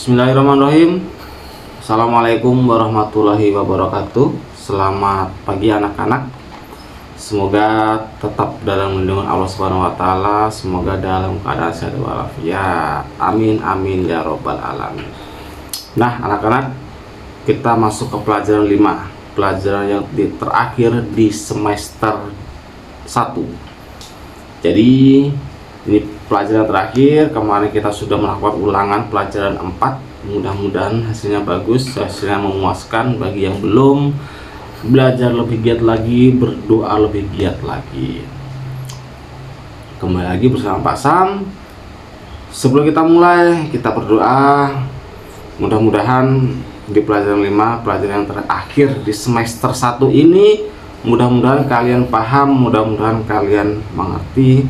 Bismillahirrahmanirrahim. Assalamualaikum warahmatullahi wabarakatuh. Selamat pagi anak-anak. Semoga tetap dalam lindungan Allah Subhanahu wa taala, semoga dalam keadaan sehat walafiat. Amin amin ya robbal alamin. Nah, anak-anak, kita masuk ke pelajaran 5, pelajaran yang terakhir di semester 1. Jadi ini pelajaran terakhir. Kemarin kita sudah melakukan ulangan pelajaran 4. Mudah-mudahan hasilnya bagus, hasilnya memuaskan. Bagi yang belum, belajar lebih giat lagi, berdoa lebih giat lagi. Kembali lagi bersama Pak Sam. Sebelum kita mulai, kita berdoa. Mudah-mudahan di pelajaran 5, pelajaran yang terakhir di semester 1 ini, mudah-mudahan kalian paham, mudah-mudahan kalian mengerti,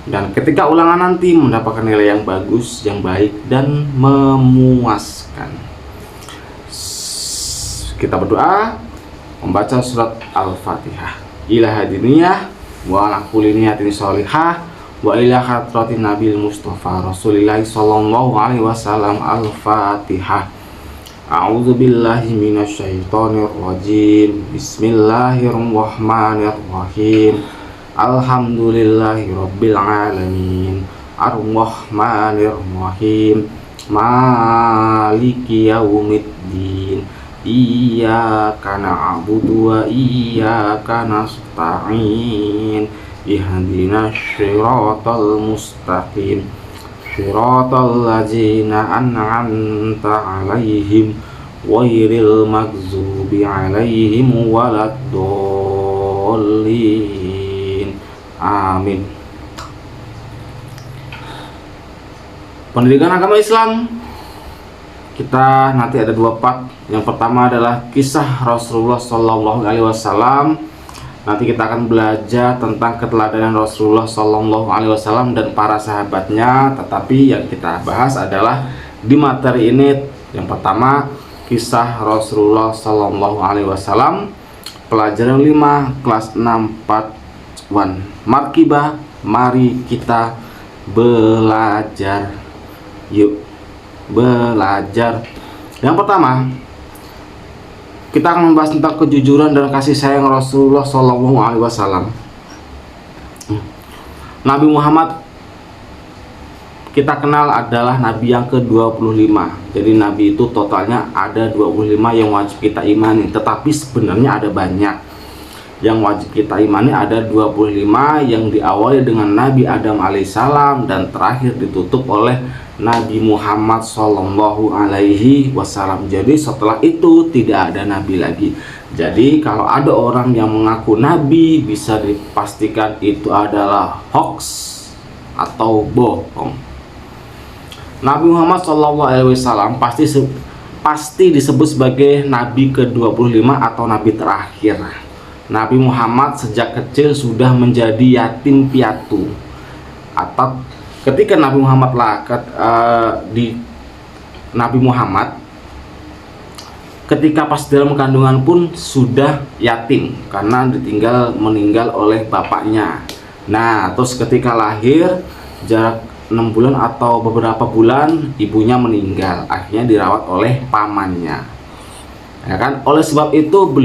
dan ketika ulangan nanti mendapatkan nilai yang bagus, yang baik, dan memuaskan. Kita berdoa membaca surat Al-Fatihah. Ila hadiniyah wa ala kulli niyatin sholihah wa ila hadratin Nabil Mustafa Rasulillah sallallahu alaihi wasallam. Al-Fatihah. A'udzu billahi minasyaitonir rajim. Bismillahirrahmanirrahim. Alhamdulillahi rabbil alamin. Ar-Rahmanir-Rahim. Maliki yaumiddin. Iyyaka na'budu wa iyyaka nasta'in. Ihdinas siratal mustaqim. Siratal ladzina an'amta 'alaihim ghairil maghdubi 'alaihim waladdallin. Amin. Pendidikan agama Islam, kita nanti ada 2 part. Yang pertama adalah kisah Rasulullah Sallallahu Alaihi Wasallam. Nanti kita akan belajar tentang keteladanan Rasulullah Sallallahu Alaihi Wasallam dan para sahabatnya. Tetapi yang kita bahas adalah di materi ini, yang pertama kisah Rasulullah Sallallahu Alaihi Wasallam, pelajaran 5 kelas 6 part 1. Markibah, mari kita belajar. Yuk belajar. Yang pertama, kita akan membahas tentang kejujuran dan kasih sayang Rasulullah Shallallahu Alaihi Wasallam. Nabi Muhammad kita kenal adalah Nabi yang ke-25. Jadi Nabi itu totalnya ada 25 yang wajib kita imani. Tetapi sebenarnya ada banyak yang wajib kita imani, ada 25 yang diawali dengan Nabi Adam alaihissalam dan terakhir ditutup oleh Nabi Muhammad Sallallahu Alaihi Wasallam. Jadi setelah itu tidak ada Nabi lagi. Jadi kalau ada orang yang mengaku Nabi, bisa dipastikan itu adalah hoax atau bohong. Nabi Muhammad Sallallahu Alaihi Wasallam pasti disebut sebagai Nabi ke-25 atau Nabi terakhir. Nabi Muhammad sejak kecil sudah menjadi yatim piatu. Atau ketika Nabi Muhammad ketika pas dalam kandungan pun sudah yatim karena meninggal oleh bapaknya. Nah, terus ketika lahir jarak 6 bulan atau beberapa bulan ibunya meninggal, akhirnya dirawat oleh pamannya. Ya kan? Oleh sebab itu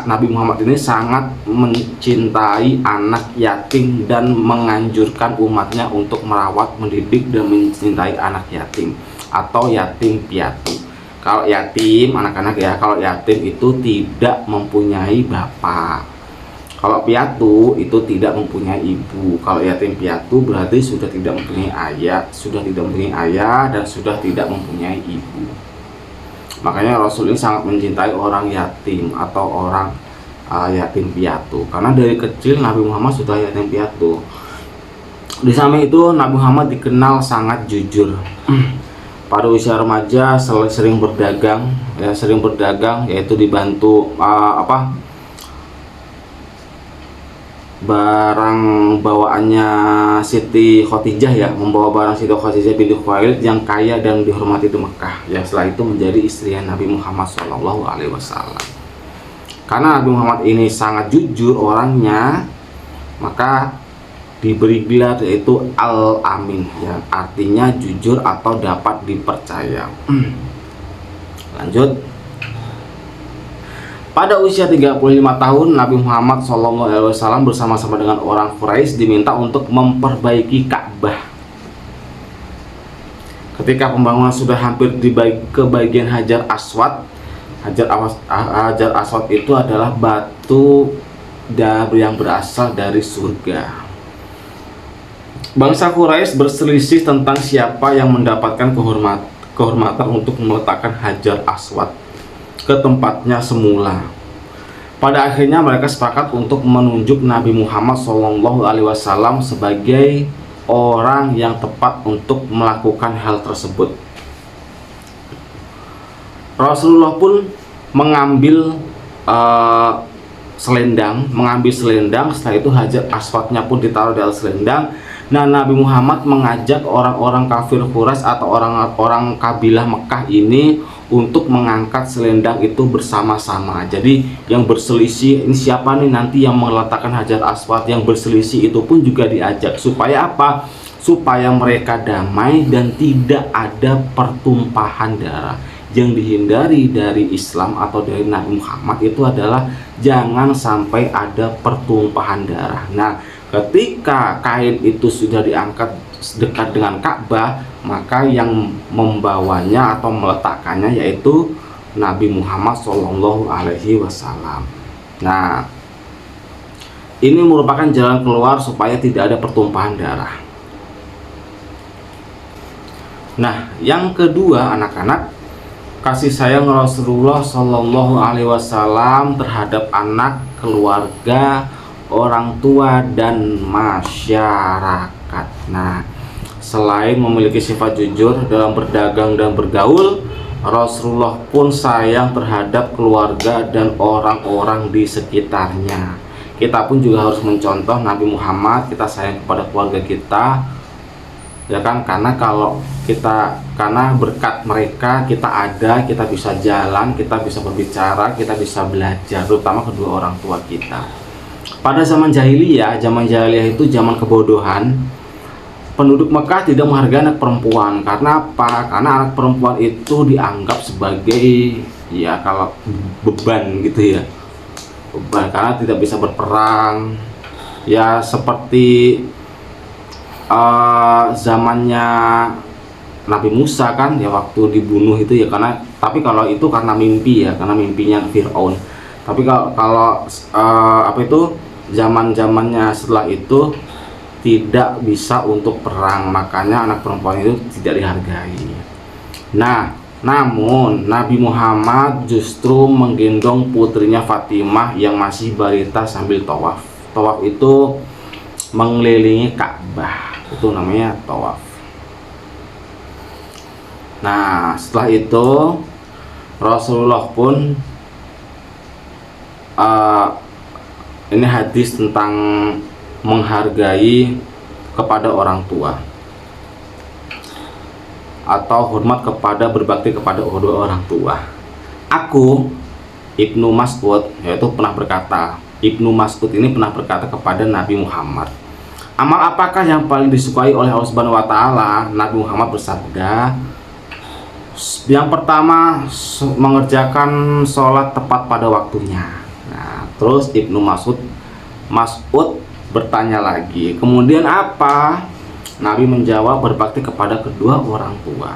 Nabi Muhammad ini sangat mencintai anak yatim dan menganjurkan umatnya untuk merawat, mendidik, dan mencintai anak yatim atau yatim piatu. Kalau yatim, anak-anak ya, kalau yatim itu tidak mempunyai bapak. Kalau piatu itu tidak mempunyai ibu. Kalau yatim piatu berarti sudah tidak mempunyai ayah, dan sudah tidak mempunyai ibu. Makanya Rasul ini sangat mencintai orang yatim atau orang yatim piatu, karena dari kecil Nabi Muhammad sudah yatim piatu. Di samping itu Nabi Muhammad dikenal sangat jujur. Pada usia remaja sering berdagang, yaitu dibantu barang bawaannya Siti Khadijah, ya, membawa barang Siti Khadijah binti Khuwailid yang kaya dan dihormati di Mekah. Ya, setelah itu menjadi istri Nabi Muhammad Shallallahu Alaihi Wasallam. Karena Nabi Muhammad ini sangat jujur orangnya, maka diberi gelar yaitu Al-Amin, yang artinya jujur atau dapat dipercaya. Lanjut. Pada usia 35 tahun, Nabi Muhammad SAW bersama-sama dengan orang Quraisy diminta untuk memperbaiki Ka'bah. Ketika pembangunan sudah hampir ke bagian Hajar Aswad. Hajar Aswad itu adalah batu yang berasal dari surga. Bangsa Quraisy berselisih tentang siapa yang mendapatkan kehormatan untuk meletakkan Hajar Aswad ke tempatnya semula. Pada akhirnya mereka sepakat untuk menunjuk Nabi Muhammad SAW sebagai orang yang tepat untuk melakukan hal tersebut. Rasulullah pun mengambil selendang. Setelah itu Hajar Aswadnya pun ditaruh di atas selendang. Nah, Nabi Muhammad mengajak orang-orang kafir Quraisy atau orang-orang kabilah Mekah ini untuk mengangkat selendang itu bersama-sama. Jadi yang berselisih ini siapa nih nanti yang meletakkan Hajar Aswad, yang berselisih itu pun juga diajak. Supaya apa? Supaya mereka damai dan tidak ada pertumpahan darah. Yang dihindari dari Islam atau dari Nabi Muhammad itu adalah jangan sampai ada pertumpahan darah. Nah, ketika kain itu sudah diangkat dekat dengan Ka'bah, maka yang membawanya atau meletakkannya yaitu Nabi Muhammad SAW. Nah, ini merupakan jalan keluar supaya tidak ada pertumpahan darah. Nah, yang kedua, anak-anak, kasih sayang Rasulullah SAW terhadap anak, keluarga, orang tua, dan masyarakat. Nah, selain memiliki sifat jujur dalam berdagang dan bergaul, Rasulullah pun sayang terhadap keluarga dan orang-orang di sekitarnya. Kita pun juga harus mencontoh Nabi Muhammad. Kita sayang kepada keluarga kita, ya kan? Karena berkat mereka kita ada, kita bisa jalan, kita bisa berbicara, kita bisa belajar, terutama kedua orang tua kita. Pada zaman jahiliyah itu zaman kebodohan. Penduduk Mekah tidak menghargai anak perempuan. Karena apa? Karena anak perempuan itu dianggap sebagai kalau beban gitu ya. Beban karena tidak bisa berperang. Ya seperti zamannya Nabi Musa kan ya, waktu dibunuh itu ya, tapi kalau itu karena mimpi ya, karena mimpinya Fir'aun. Tapi kalau zaman-zamannya setelah itu tidak bisa untuk perang, makanya anak perempuan itu tidak dihargai. Nah, namun Nabi Muhammad justru menggendong putrinya Fatimah yang masih balita sambil tawaf. Tawaf itu mengelilingi Ka'bah, itu namanya tawaf. Nah, setelah itu Rasulullah pun ini hadis tentang menghargai kepada orang tua atau hormat kepada, berbakti kepada kedua orang tua. Aku, Ibnu Mas'ud, yaitu pernah berkata, Ibnu Mas'ud ini pernah berkata kepada Nabi Muhammad, amal apakah yang paling disukai oleh Allah Subhanahu wa taala? Nabi Muhammad bersabda, yang pertama mengerjakan sholat tepat pada waktunya. Nah, terus Ibnu Mas'ud bertanya lagi, kemudian apa? Nabi menjawab, berbakti kepada kedua orang tua.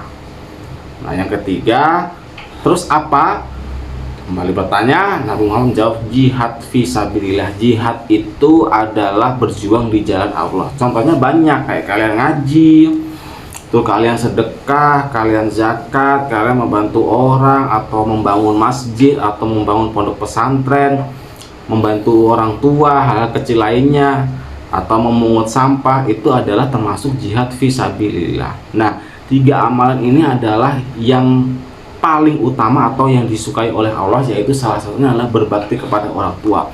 Nah, yang ketiga, terus apa? Kembali bertanya, Nabi Muhammad menjawab, jihad fisabilillah. Jihad itu adalah berjuang di jalan Allah. Contohnya banyak, kayak kalian ngaji, tuh kalian sedekah, kalian zakat, kalian membantu orang, atau membangun masjid, atau membangun pondok pesantren, membantu orang tua, hal kecil lainnya, atau memungut sampah, itu adalah termasuk jihad fisabilillah. Nah, 3 amalan ini adalah yang paling utama atau yang disukai oleh Allah, yaitu salah satunya adalah berbakti kepada orang tua.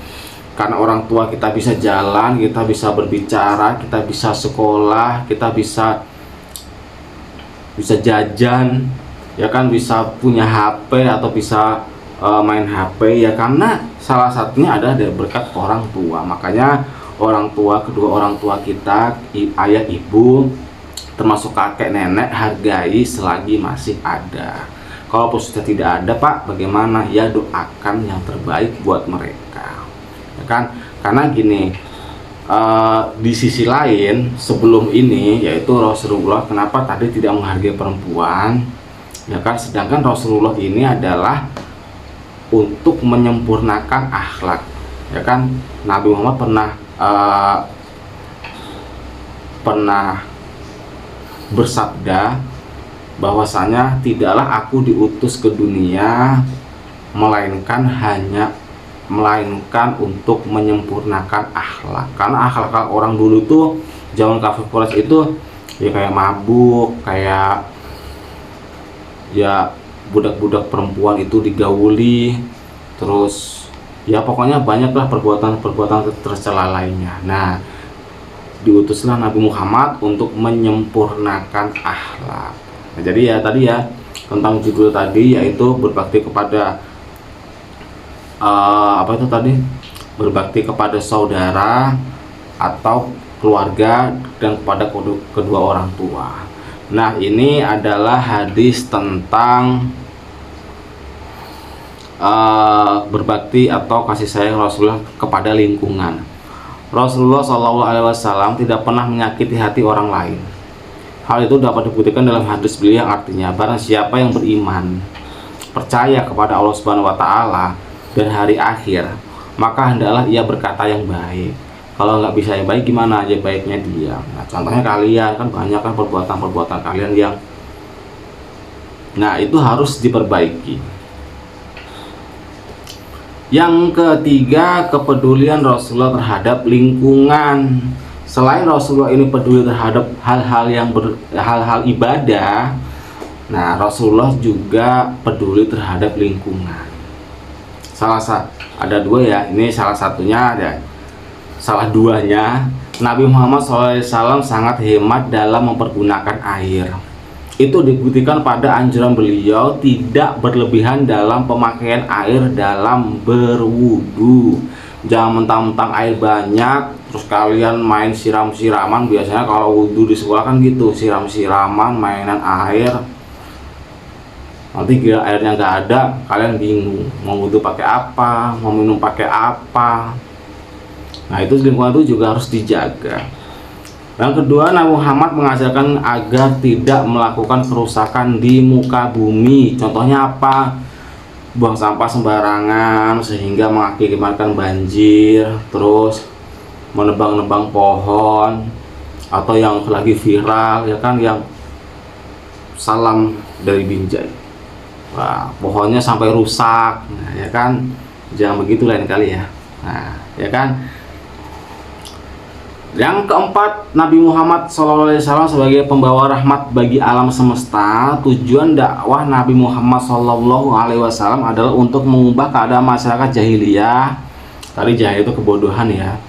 Karena orang tua kita bisa jalan, kita bisa berbicara, kita bisa sekolah, kita bisa jajan, ya kan, bisa punya HP atau bisa main HP ya, karena salah satunya adalah dari berkat orang tua. Makanya orang tua, kedua orang tua kita, ayah, ibu, termasuk kakek, nenek, hargai selagi masih ada. Kalau sudah tidak ada, Pak, bagaimana? Ya doakan yang terbaik buat mereka, ya kan? Karena gini, di sisi lain sebelum ini, yaitu Rasulullah kenapa tadi tidak menghargai perempuan, ya kan? Sedangkan Rasulullah ini adalah untuk menyempurnakan akhlak, ya kan? Nabi Muhammad pernah bersabda bahwasanya tidaklah aku diutus ke dunia melainkan untuk menyempurnakan akhlak. Karena akhlak orang dulu tuh zaman kafir Quraisy itu ya kayak mabuk, kayak ya budak-budak perempuan itu digauli, terus ya pokoknya banyaklah perbuatan tercela lainnya. Nah, diutuslah Nabi Muhammad untuk menyempurnakan akhlak. Nah, jadi ya tadi ya tentang judul tadi, yaitu berbakti kepada berbakti kepada saudara atau keluarga dan kepada kedua orang tua. Nah, ini adalah hadis tentang berbakti atau kasih sayang Rasulullah kepada lingkungan. Rasulullah SAW tidak pernah menyakiti hati orang lain. Hal itu dapat dibuktikan dalam hadis beliau yang artinya, barang siapa yang beriman, percaya kepada Allah Subhanahu wa Ta'ala dan hari akhir, maka hendaklah ia berkata yang baik. Kalau nggak bisa yang baik, gimana aja baiknya dia. Nah, contohnya kalian kan banyak kan perbuatan kalian yang, nah itu harus diperbaiki. Yang ketiga, kepedulian Rasulullah terhadap lingkungan. Selain Rasulullah ini peduli terhadap hal-hal ibadah, nah Rasulullah juga peduli terhadap lingkungan. Ada dua ya, ini salah satunya ada. Salah duanya, Nabi Muhammad SAW sangat hemat dalam mempergunakan air. Itu dibuktikan pada anjuran beliau tidak berlebihan dalam pemakaian air dalam berwudu. Jangan mentang-mentang air banyak terus kalian main siram-siraman. Biasanya kalau wudu di sekolah kan gitu, siram-siraman, mainan air. Nanti kira airnya nggak ada, kalian bingung mau wudu pakai apa, mau minum pakai apa. Nah, itu lingkungan itu juga harus dijaga. Yang kedua, Nabi Muhammad mengajarkan agar tidak melakukan kerusakan di muka bumi. Contohnya apa? Buang sampah sembarangan sehingga mengakibatkan banjir, terus menebang-nebang pohon, atau yang lagi viral ya kan, yang salam dari Binjai. Wah, pohonnya sampai rusak. Nah, ya kan? Jangan begitu lain kali ya. Nah, ya kan? Yang keempat, Nabi Muhammad SAW sebagai pembawa rahmat bagi alam semesta. Tujuan dakwah Nabi Muhammad SAW adalah untuk mengubah keadaan masyarakat jahiliyah. Tadi jahil itu kebodohan ya,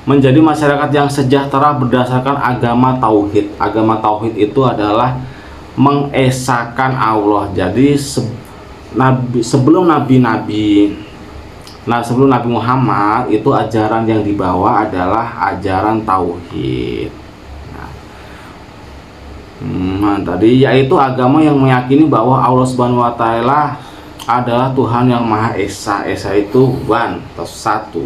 menjadi masyarakat yang sejahtera berdasarkan agama tauhid. Agama tauhid itu adalah mengesahkan Allah. Jadi sebelum Nabi Muhammad itu ajaran yang dibawa adalah ajaran tauhid. Tadi yaitu agama yang meyakini bahwa Allah Subhanahu wa Ta'ala adalah Tuhan yang Maha Esa. Esa itu one atau satu.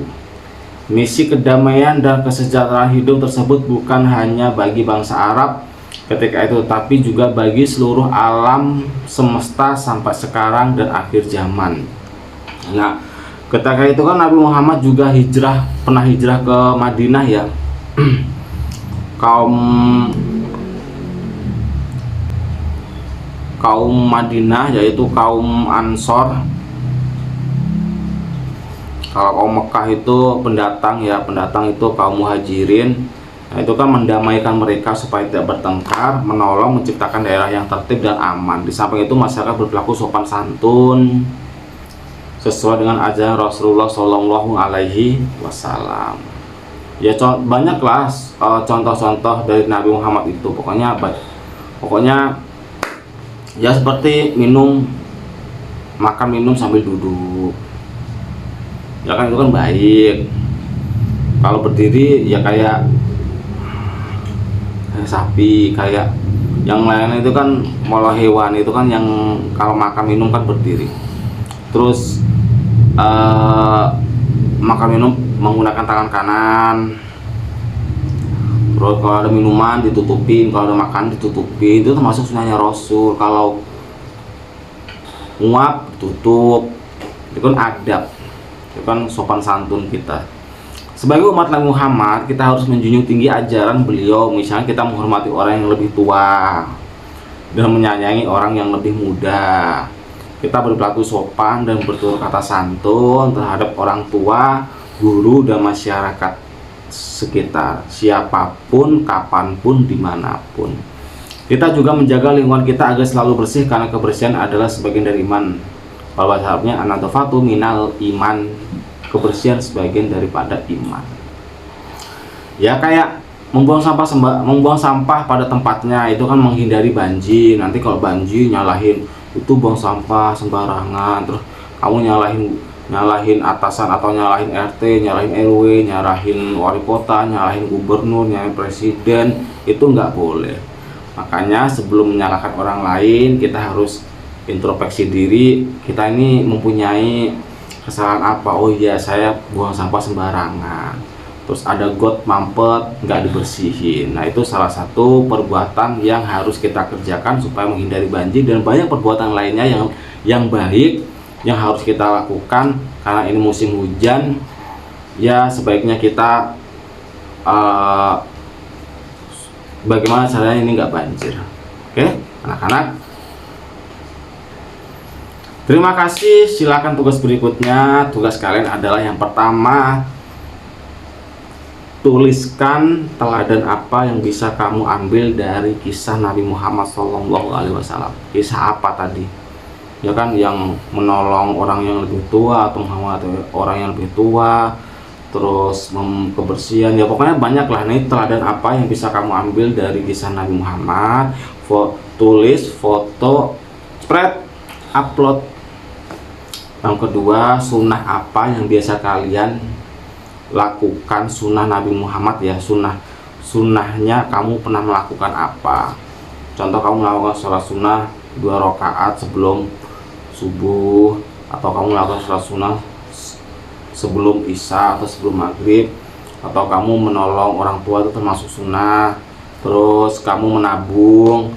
Misi kedamaian dan kesejahteraan hidup tersebut bukan hanya bagi bangsa Arab ketika itu, tapi juga bagi seluruh alam semesta sampai sekarang dan akhir zaman. Nah, ketika itu kan Nabi Muhammad juga pernah hijrah ke Madinah ya. kaum Madinah, yaitu kaum Ansor. Kalau kaum Mekah itu pendatang ya, pendatang itu kaum Muhajirin. Nah, itu kan mendamaikan mereka supaya tidak bertengkar, menolong menciptakan daerah yang tertib dan aman. Di samping itu masyarakat berperilaku sopan santun sesuai dengan ajaran Rasulullah Shallallahu Alaihi Wasallam. Ya banyaklah contoh-contoh dari Nabi Muhammad itu. Pokoknya ya seperti makan minum sambil duduk. Ya kan itu kan baik. Kalau berdiri ya kayak sapi, kayak yang lain itu kan malah hewan itu kan yang kalau makan minum kan berdiri. Terus makan minum menggunakan tangan kanan. Terus kalau ada minuman ditutupin, kalau ada makan ditutupin, itu termasuk sunnahnya Rasul. Kalau nguap tutup, itu kan adab, itu kan sopan santun kita. Sebagai umat Nabi Muhammad, kita harus menjunjung tinggi ajaran beliau. Misalnya kita menghormati orang yang lebih tua dan menyayangi orang yang lebih muda. Kita berperilaku sopan dan bertutur kata santun terhadap orang tua, guru, dan masyarakat sekitar, siapapun, kapanpun, dimanapun. Kita juga menjaga lingkungan kita agar selalu bersih, karena kebersihan adalah sebagian dari iman. Kalau bahasa Arabnya an-nadhafatu minal iman, kebersihan sebagian daripada iman. Ya kayak membuang sampah pada tempatnya, itu kan menghindari banjir. Nanti kalau banjir nyalahin itu buang sampah sembarangan, terus kamu nyalahin atasan atau nyalahin RT, nyalahin RW, nyalahin wali kota, nyalahin gubernur, nyalahin presiden, itu nggak boleh. Makanya sebelum menyalahkan orang lain, kita harus introspeksi diri. Kita ini mempunyai kesalahan apa? Oh iya, saya buang sampah sembarangan, terus ada got mampet nggak dibersihin. Nah, itu salah satu perbuatan yang harus kita kerjakan supaya menghindari banjir, dan banyak perbuatan lainnya yang baik yang harus kita lakukan. Karena ini musim hujan, ya sebaiknya kita bagaimana caranya ini nggak banjir. Oke, anak-anak, terima kasih. Silakan tugas berikutnya. Tugas kalian adalah yang pertama, tuliskan teladan apa yang bisa kamu ambil dari kisah Nabi Muhammad SAW. Kisah apa tadi? Ya kan, yang menolong orang yang lebih tua atau menghormati orang yang lebih tua, terus kebersihan, ya pokoknya banyak lah. Nih teladan apa yang bisa kamu ambil dari kisah Nabi Muhammad. Tulis, foto, spread, upload. Yang kedua, sunnah apa yang biasa kalian lakukan, sunnah Nabi Muhammad ya, sunnahnya kamu pernah melakukan apa. Contoh, kamu melakukan sholat sunnah 2 rakaat sebelum subuh, atau kamu melakukan sholat sunnah sebelum isya atau sebelum maghrib, atau kamu menolong orang tua, itu termasuk sunnah. Terus kamu menabung,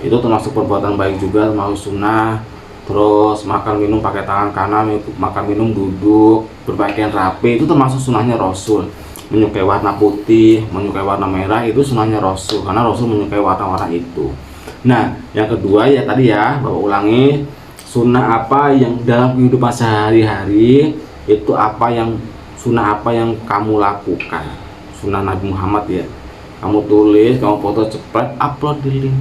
itu termasuk perbuatan baik juga, termasuk sunnah. Terus makan minum pakai tangan kanan, makan minum duduk, berpakaian rapi, itu termasuk sunnahnya Rasul. Menyukai warna putih, menyukai warna merah, itu sunnahnya Rasul, karena Rasul menyukai warna-warna itu. Nah, yang kedua ya tadi ya, Bapak ulangi, sunnah apa yang dalam kehidupan sehari-hari, itu apa yang sunnah apa yang kamu lakukan, sunnah Nabi Muhammad ya. Kamu tulis, kamu foto, cepat upload di link.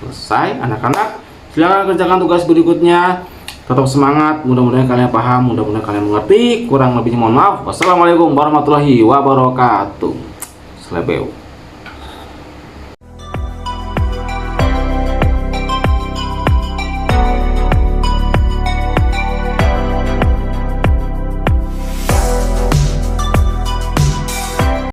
Selesai anak-anak. Silakan kerjakan tugas berikutnya. Tetap semangat, mudah-mudahan kalian paham, mudah-mudahan kalian mengerti. Kurang lebihnya mohon maaf. Wassalamualaikum warahmatullahi wabarakatuh. Selebeu.